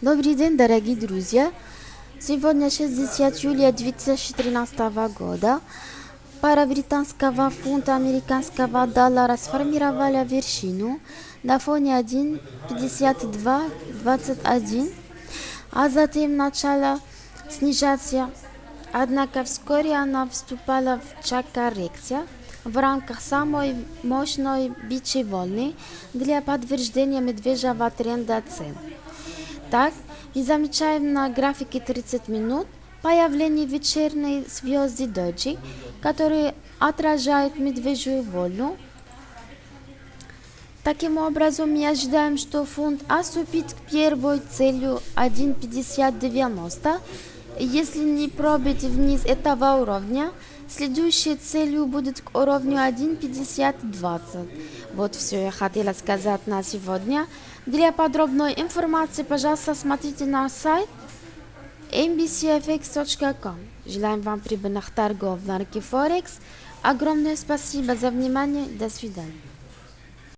Добрый день, дорогие друзья! Сегодня 60 июля 2013 года. Пара британского фунта американского доллара сформировала вершину на фоне 1,5221, а затем начала снижаться. Однако вскоре она вступала в шаг коррекция в рамках самой мощной бычьей волны для подтверждения медвежьего тренда цен. Так, мы замечаем на графике 30 минут появление вечерней звезды Доджи, которые отражают медвежью волну. Таким образом, мы ожидаем, что фунт отступит к первой целью 1,5090. Если не пробить вниз этого уровня, следующей целью будет к уровню 1,5020. Вот все я хотела сказать на сегодня. Для подробной информации, пожалуйста, смотрите наш сайт mbcfx.com. Желаем вам прибыльных торгов на рынке Форекс. Огромное спасибо за внимание. До свидания.